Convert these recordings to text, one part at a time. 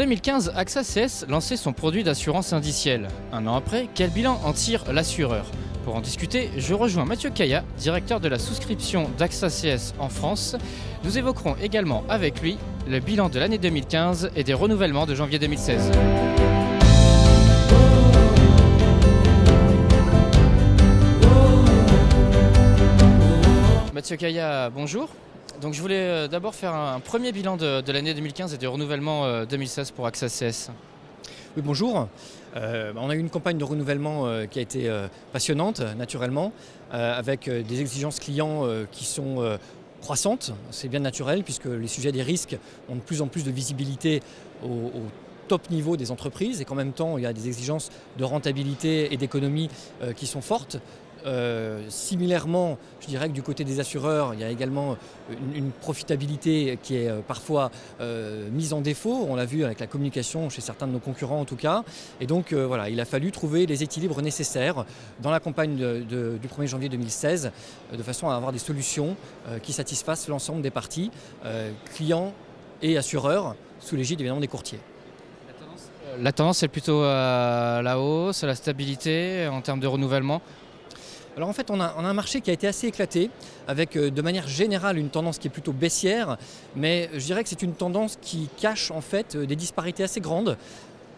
En 2015, AXA CS lançait son produit d'assurance indicielle. Un an après, quel bilan en tire l'assureur? Pour en discuter, je rejoins Mathieu Caillat, directeur de la souscription d'AXA CS en France. Nous évoquerons également avec lui le bilan de l'année 2015 et des renouvellements de janvier 2016. Mathieu Caillat, bonjour. Donc je voulais d'abord faire un premier bilan de l'année 2015 et du renouvellement 2016 pour AXA CS. Oui, bonjour. On a eu une campagne de renouvellement qui a été passionnante, naturellement, avec des exigences clients qui sont croissantes. C'est bien naturel puisque les sujets des risques ont de plus en plus de visibilité au top niveau des entreprises et qu'en même temps, il y a des exigences de rentabilité et d'économie qui sont fortes. Similairement, je dirais que du côté des assureurs, il y a également une profitabilité qui est parfois mise en défaut. On l'a vu avec la communication chez certains de nos concurrents en tout cas. Et donc voilà, il a fallu trouver les équilibres nécessaires dans la campagne du 1er janvier 2016 de façon à avoir des solutions qui satisfassent l'ensemble des parties, clients et assureurs, sous l'égide évidemment des courtiers. La tendance est plutôt à la hausse, à la stabilité en termes de renouvellement. Alors en fait, on a un marché qui a été assez éclaté, avec de manière générale une tendance qui est plutôt baissière, mais je dirais que c'est une tendance qui cache en fait des disparités assez grandes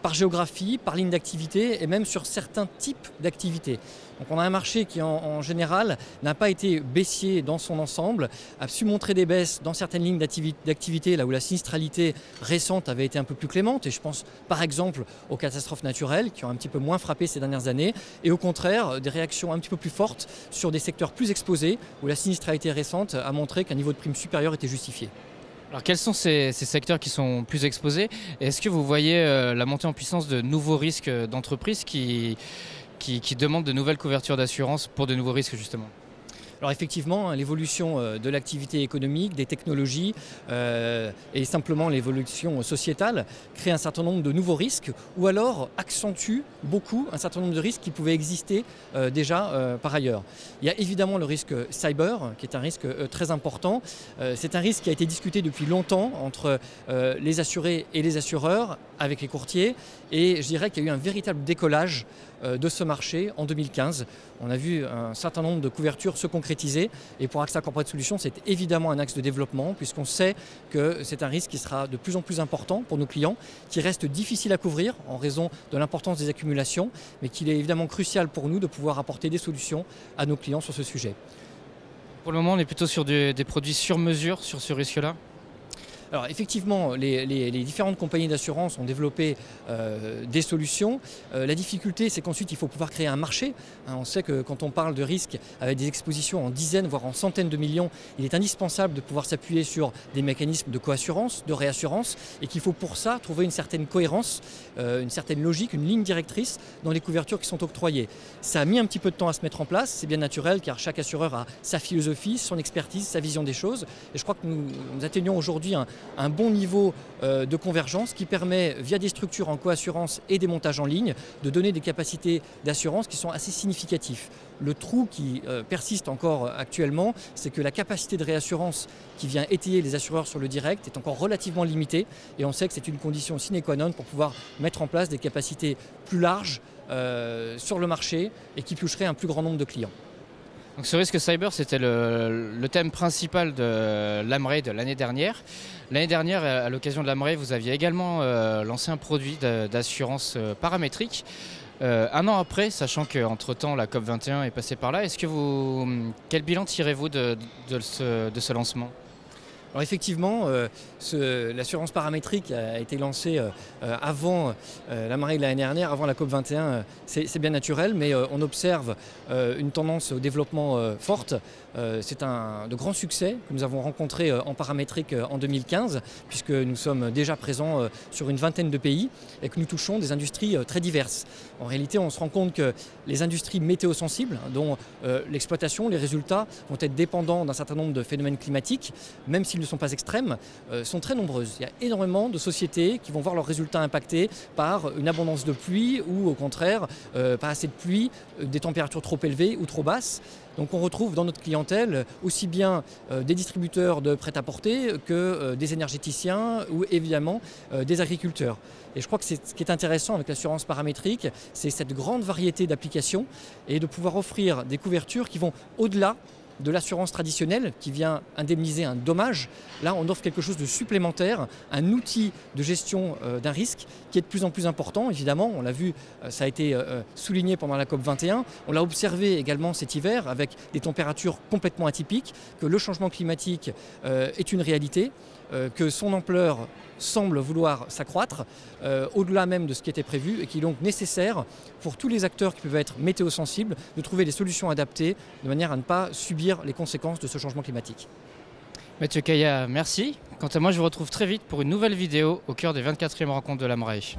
par géographie, par ligne d'activité et même sur certains types d'activités. Donc on a un marché qui en général n'a pas été baissier dans son ensemble, a su montrer des baisses dans certaines lignes d'activité là où la sinistralité récente avait été un peu plus clémente, et je pense par exemple aux catastrophes naturelles qui ont un petit peu moins frappé ces dernières années, et au contraire des réactions un petit peu plus fortes sur des secteurs plus exposés où la sinistralité récente a montré qu'un niveau de prime supérieur était justifié. Alors quels sont ces secteurs qui sont plus exposés? Est-ce que vous voyez la montée en puissance de nouveaux risques d'entreprises qui demandent de nouvelles couvertures d'assurance pour de nouveaux risques justement? Alors effectivement, l'évolution de l'activité économique, des technologies et simplement l'évolution sociétale crée un certain nombre de nouveaux risques ou alors accentue beaucoup un certain nombre de risques qui pouvaient exister déjà par ailleurs. Il y a évidemment le risque cyber qui est un risque très important. C'est un risque qui a été discuté depuis longtemps entre les assurés et les assureurs avec les courtiers, et je dirais qu'il y a eu un véritable décollage de ce marché en 2015. On a vu un certain nombre de couvertures se concrétiser, et pour AXA Corporate Solutions, c'est évidemment un axe de développement puisqu'on sait que c'est un risque qui sera de plus en plus important pour nos clients, qui reste difficile à couvrir en raison de l'importance des accumulations, mais qu'il est évidemment crucial pour nous de pouvoir apporter des solutions à nos clients sur ce sujet. Pour le moment, on est plutôt sur des produits sur mesure sur ce risque-là? Alors effectivement, les différentes compagnies d'assurance ont développé des solutions. La difficulté, c'est qu'ensuite, il faut pouvoir créer un marché. On sait que quand on parle de risques avec des expositions en dizaines, voire en centaines de millions, il est indispensable de pouvoir s'appuyer sur des mécanismes de coassurance, de réassurance, et qu'il faut pour ça trouver une certaine cohérence, une certaine logique, une ligne directrice dans les couvertures qui sont octroyées. Ça a mis un petit peu de temps à se mettre en place, c'est bien naturel car chaque assureur a sa philosophie, son expertise, sa vision des choses. Et je crois que nous atteignons aujourd'hui un bon niveau de convergence qui permet, via des structures en coassurance et des montages en ligne, de donner des capacités d'assurance qui sont assez significatifs. Le trou qui persiste encore actuellement, c'est que la capacité de réassurance qui vient étayer les assureurs sur le direct est encore relativement limitée, et on sait que c'est une condition sine qua non pour pouvoir mettre en place des capacités plus larges sur le marché et qui toucheraient un plus grand nombre de clients. Donc ce risque cyber, c'était le thème principal de l'AMRE de l'année dernière. L'année dernière, à l'occasion de l'AMRE, vous aviez également lancé un produit d'assurance paramétrique. Un an après, sachant qu'entre-temps, la COP21 est passée par là, quel bilan tirez-vous de ce lancement? Alors effectivement, l'assurance paramétrique a été lancée avant la marée de l'année dernière, avant la COP21, c'est bien naturel, mais on observe une tendance au développement forte. C'est de grands succès que nous avons rencontrés en paramétrique en 2015, puisque nous sommes déjà présents sur une vingtaine de pays et que nous touchons des industries très diverses. En réalité, on se rend compte que les industries météosensibles, dont l'exploitation, les résultats vont être dépendants d'un certain nombre de phénomènes climatiques, même s'ils ne sont pas extrêmes, sont très nombreuses. Il y a énormément de sociétés qui vont voir leurs résultats impactés par une abondance de pluie ou au contraire pas assez de pluie, des températures trop élevées ou trop basses. Donc on retrouve dans notre clientèle aussi bien des distributeurs de prêt-à-porter que des énergéticiens ou évidemment des agriculteurs. Et je crois que ce qui est intéressant avec l'assurance paramétrique, c'est cette grande variété d'applications et de pouvoir offrir des couvertures qui vont au-delà de l'assurance traditionnelle qui vient indemniser un dommage. Là, on offre quelque chose de supplémentaire, un outil de gestion d'un risque qui est de plus en plus important. Évidemment, on l'a vu, ça a été souligné pendant la COP21. On l'a observé également cet hiver avec des températures complètement atypiques, que le changement climatique est une réalité, que son ampleur semble vouloir s'accroître au-delà même de ce qui était prévu et qu'il est donc nécessaire pour tous les acteurs qui peuvent être météo-sensibles de trouver des solutions adaptées de manière à ne pas subir les conséquences de ce changement climatique. Mathieu Caillat, merci. Quant à moi, je vous retrouve très vite pour une nouvelle vidéo au cœur des 24e rencontres de l'AMRAE.